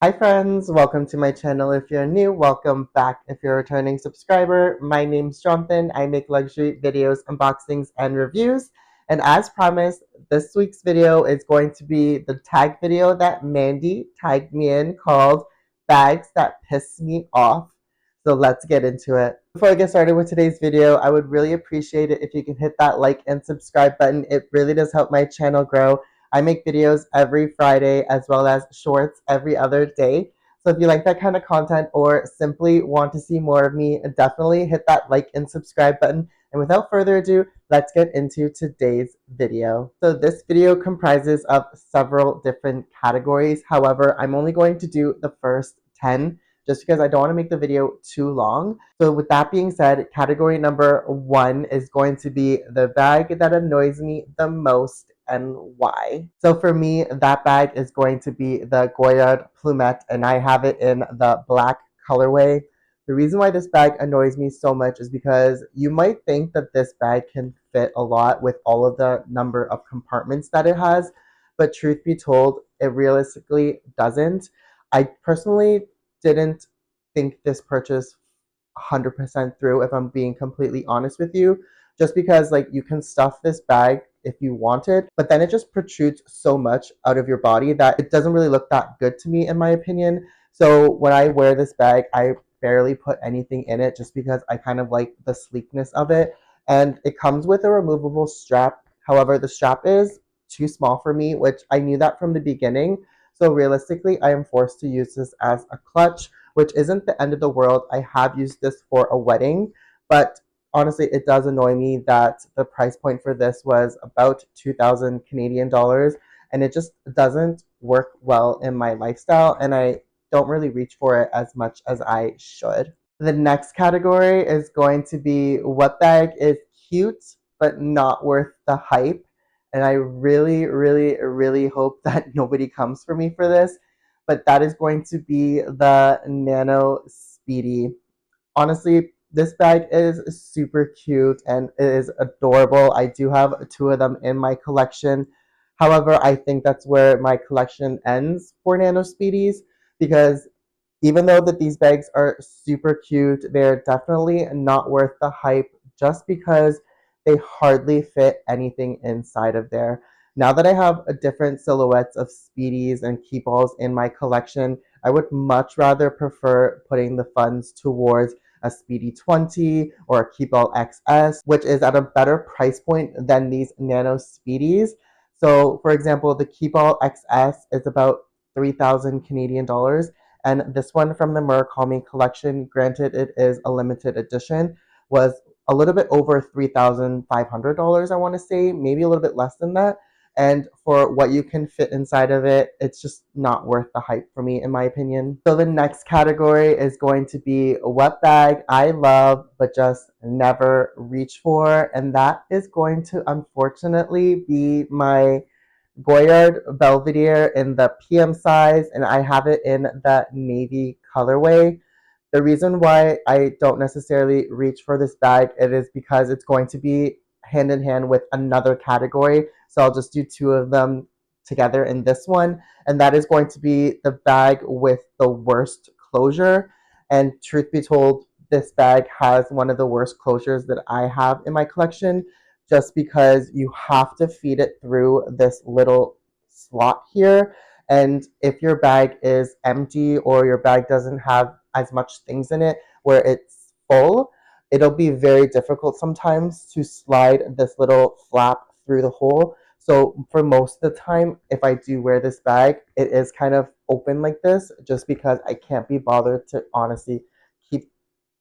Hi friends, welcome to my channel. If you're new, welcome back. If you're a returning subscriber, my name's Jonathan. I make luxury videos, unboxings, and reviews. And as promised, this week's video is going to be the tag video that Mandy tagged me in called Bags That Piss Me Off. So let's get into it. Before I get started with today's video, I would really appreciate it if you can hit that like and subscribe button. It really does help my channel grow. I make videos every Friday as well as shorts every other day. So if you like that kind of content or simply want to see more of me, definitely hit that like and subscribe button. And without further ado, let's get into today's video. So this video comprises of several different categories. However, I'm only going to do the first 10 just because I don't want to make the video too long. So with that being said, category number 1 is going to be the bag that annoys me the most and why. So for me, that bag is going to be the Goyard Plumette, and I have it in the black colorway. The reason why this bag annoys me so much is because you might think that this bag can fit a lot with all of the number of compartments that it has, but truth be told, it realistically doesn't. I personally didn't think this purchase 100% through, if I'm being completely honest with you, just because like you can stuff this bag if you want it, but then it just protrudes so much out of your body that it doesn't really look that good to me, in my opinion. So when I wear this bag, I barely put anything in it just because I kind of like the sleekness of it. And it comes with a removable strap. However, the strap is too small for me, which I knew that from the beginning. So realistically, I am forced to use this as a clutch, which isn't the end of the world. I have used this for a wedding, but honestly, it does annoy me that the price point for this was about 2,000 Canadian dollars, and it just doesn't work well in my lifestyle, and I don't really reach for it as much as I should. The next category is going to be what bag is cute but not worth the hype. And I really, really, really hope that nobody comes for me for this. But that is going to be the Nano Speedy. Honestly, this bag is super cute and it is adorable. I do have two of them in my collection. However, I think that's where my collection ends for Nano Speedies because even though that these bags are super cute, they're definitely not worth the hype just because they hardly fit anything inside of there. Now that I have a different silhouettes of Speedies and Keeballs in my collection, I would much rather prefer putting the funds towards a Speedy 20 or a Keeball XS, which is at a better price point than these Nano Speedies. So, for example, the Keeball XS is about 3,000 Canadian dollars, and this one from the Murakami collection, granted it is a limited edition, was a little bit over $3,500, I want to say, maybe a little bit less than that. And for what you can fit inside of it, it's just not worth the hype for me, in my opinion. So the next category is going to be what bag I love but just never reach for. And that is going to unfortunately be my Goyard Belvedere in the PM size, and I have it in the navy colorway. The reason why I don't necessarily reach for this bag, it is because it's going to be hand in hand with another category. So I'll just do two of them together in this one. And that is going to be the bag with the worst closure. And truth be told, this bag has one of the worst closures that I have in my collection just because you have to feed it through this little slot here. And if your bag is empty or your bag doesn't have as much things in it where it's full, it'll be very difficult sometimes to slide this little flap through the hole. So for most of the time, if I do wear this bag, it is kind of open like this just because I can't be bothered to honestly keep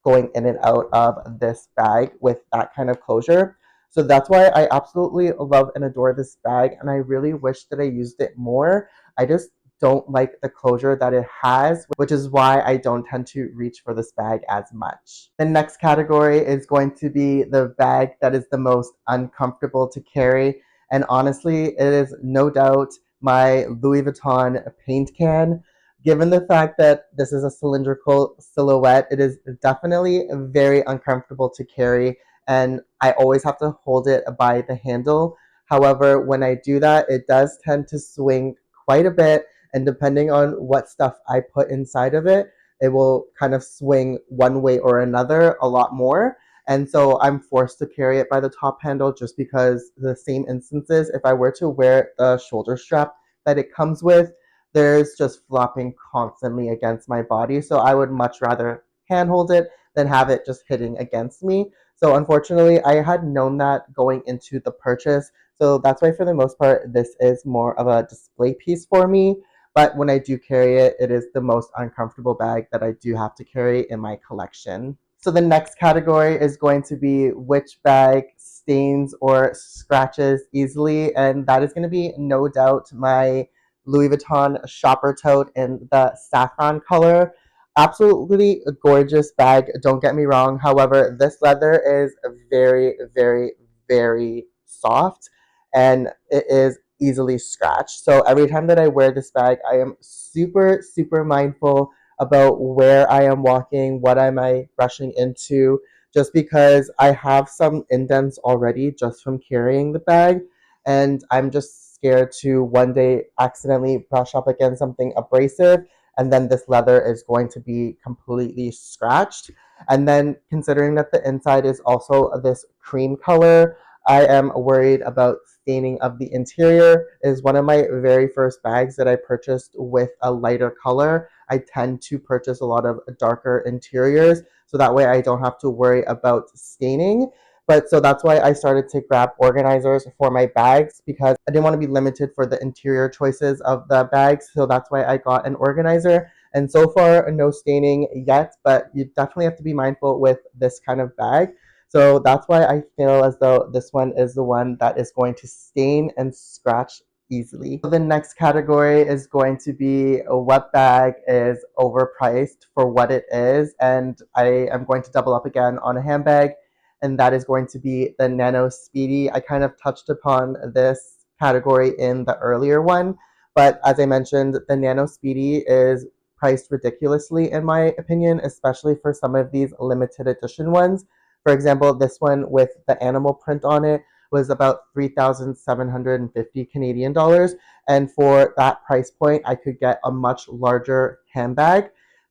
going in and out of this bag with that kind of closure. So that's why I absolutely love and adore this bag, and I really wish that I used it more. I just don't like the closure that it has, which is why I don't tend to reach for this bag as much. The next category is going to be the bag that is the most uncomfortable to carry, and honestly, it is no doubt my Louis Vuitton paint can. Given the fact that this is a cylindrical silhouette, it is definitely very uncomfortable to carry, and I always have to hold it by the handle. However, when I do that, it does tend to swing quite a bit, And depending on what stuff I put inside of it, it will kind of swing one way or another a lot more. And so I'm forced to carry it by the top handle just because the same instances, if I were to wear the shoulder strap that it comes with, there's just flopping constantly against my body. So I would much rather handhold it than have it just hitting against me. So unfortunately, I had known that going into the purchase. So that's why for the most part, this is more of a display piece for me. But when I do carry it, it is the most uncomfortable bag that I do have to carry in my collection. So the next category is going to be which bag stains or scratches easily. And that is going to be no doubt my Louis Vuitton shopper tote in the saffron color. Absolutely a gorgeous bag, don't get me wrong. However, this leather is very, very, very soft and it is easily scratched. So every time that I wear this bag, I am super, super mindful about where I am walking, what am I brushing into, just because I have some indents already just from carrying the bag. And I'm just scared to one day accidentally brush up against something abrasive and then this leather is going to be completely scratched. And then considering that the inside is also this cream color, I am worried about staining of the interior. It is one of my very first bags that I purchased with a lighter color. I tend to purchase a lot of darker interiors so that way I don't have to worry about staining. But so that's why I started to grab organizers for my bags because I didn't want to be limited for the interior choices of the bags. So that's why I got an organizer. And so far, no staining yet, but you definitely have to be mindful with this kind of bag. So that's why I feel as though this one is the one that is going to stain and scratch easily. So the next category is going to be what bag is overpriced for what it is. And I am going to double up again on a handbag, and that is going to be the Nano Speedy. I kind of touched upon this category in the earlier one, but as I mentioned, the Nano Speedy is priced ridiculously in my opinion, especially for some of these limited edition ones. For example, this one with the animal print on it was about 3,750 Canadian dollars. And for that price point, I could get a much larger handbag.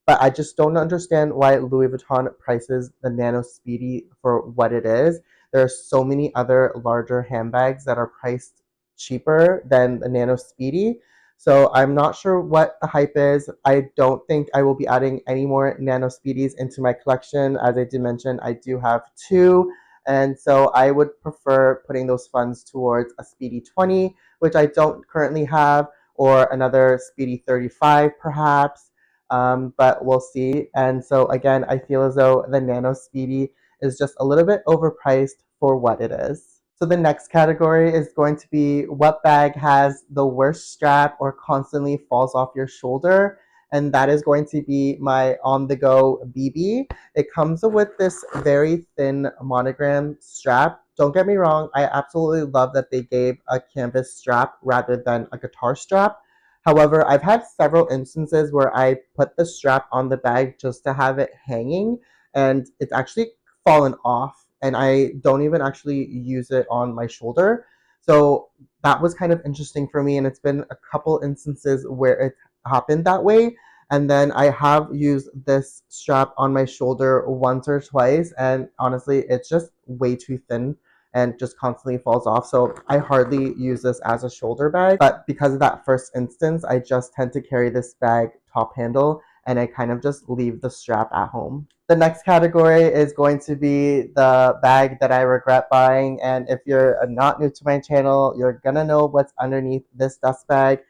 But I just don't understand why Louis Vuitton prices the Nano Speedy for what it is. There are so many other larger handbags that are priced cheaper than the Nano Speedy. So I'm not sure what the hype is. I don't think I will be adding any more Nano Speedies into my collection. As I did mention, I do have two. And so I would prefer putting those funds towards a Speedy 20, which I don't currently have, or another Speedy 35 perhaps. But we'll see. And so again, I feel as though the Nano Speedy is just a little bit overpriced for what it is. So the next category is going to be what bag has the worst strap or constantly falls off your shoulder. And that is going to be my on the go BB. It comes with this very thin monogram strap. Don't get me wrong, I absolutely love that they gave a canvas strap rather than a guitar strap. However, I've had several instances where I put the strap on the bag just to have it hanging, and it's actually fallen off, and I don't even actually use it on my shoulder. So that was kind of interesting for me, and it's been a couple instances where it happened that way. And then I have used this strap on my shoulder once or twice, and honestly, it's just way too thin and just constantly falls off. So I hardly use this as a shoulder bag. But because of that first instance, I just tend to carry this bag top handle and I kind of just leave the strap at home. The next category is going to be the bag that I regret buying. And if you're not new to my channel, you're gonna know what's underneath this dust bag.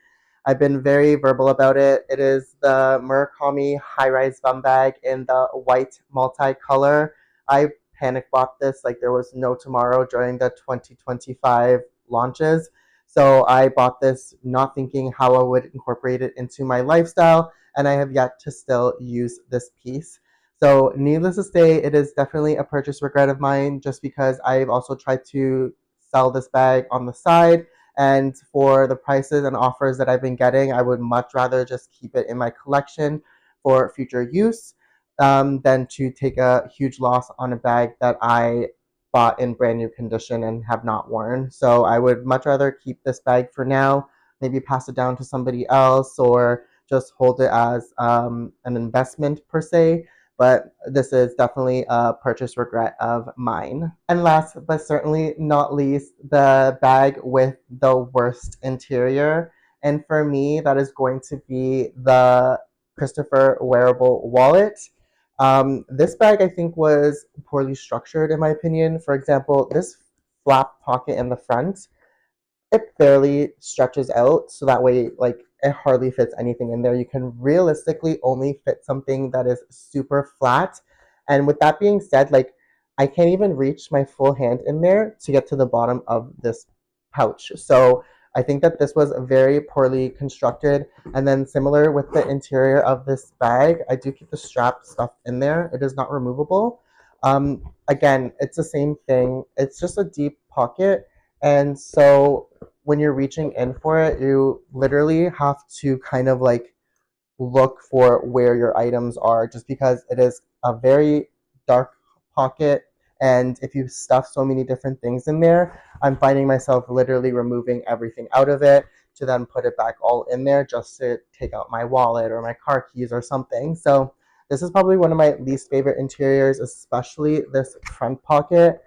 I've been very verbal about it. It is the Murakami High Rise Bum Bag in the white multicolor. I panic bought this like there was no tomorrow during the 2025 launches. So I bought this not thinking how I would incorporate it into my lifestyle, and I have yet to still use this piece. So needless to say, it is definitely a purchase regret of mine just because I've also tried to sell this bag on the side, and for the prices and offers that I've been getting, I would much rather just keep it in my collection for future use than to take a huge loss on a bag that I bought in brand new condition and have not worn. So I would much rather keep this bag for now, maybe pass it down to somebody else or just hold it as an investment per se. But this is definitely a purchase regret of mine. And last but certainly not least, the bag with the worst interior. And for me, that is going to be the Christopher wearable wallet. This bag, I think, was poorly structured, in my opinion. For example, this flap pocket in the front, it barely stretches out, so that way, like, it hardly fits anything in there. You can realistically only fit something that is super flat. And with that being said, like, I can't even reach my full hand in there to get to the bottom of this pouch. So I think that this was very poorly constructed. And then similar with the interior of this bag, I do keep the strap stuffed in there. It is not removable. Again, it's the same thing. It's just a deep pocket. And so when you're reaching in for it, you literally have to kind of like look for where your items are just because it is a very dark pocket. And if you stuff so many different things in there, I'm finding myself literally removing everything out of it to then put it back all in there just to take out my wallet or my car keys or something. So this is probably one of my least favorite interiors, especially this front pocket.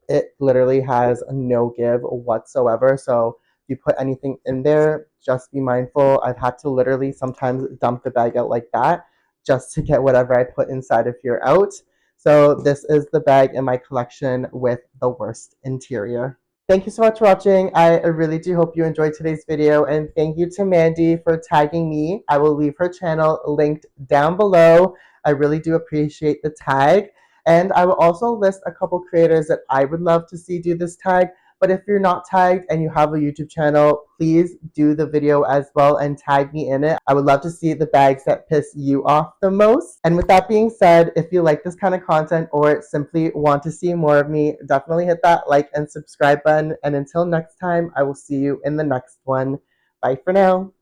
It literally has no give whatsoever. So if you put anything in there, just be mindful. I've had to literally sometimes dump the bag out like that just to get whatever I put inside of here out. So this is the bag in my collection with the worst interior. Thank you so much for watching. I really do hope you enjoyed today's video, and thank you to Mandy for tagging me. I will leave her channel linked down below. I really do appreciate the tag. And I will also list a couple creators that I would love to see do this tag. But if you're not tagged and you have a YouTube channel, please do the video as well and tag me in it. I would love to see the bags that piss you off the most. And with that being said, if you like this kind of content or simply want to see more of me, definitely hit that like and subscribe button. And until next time, I will see you in the next one. Bye for now.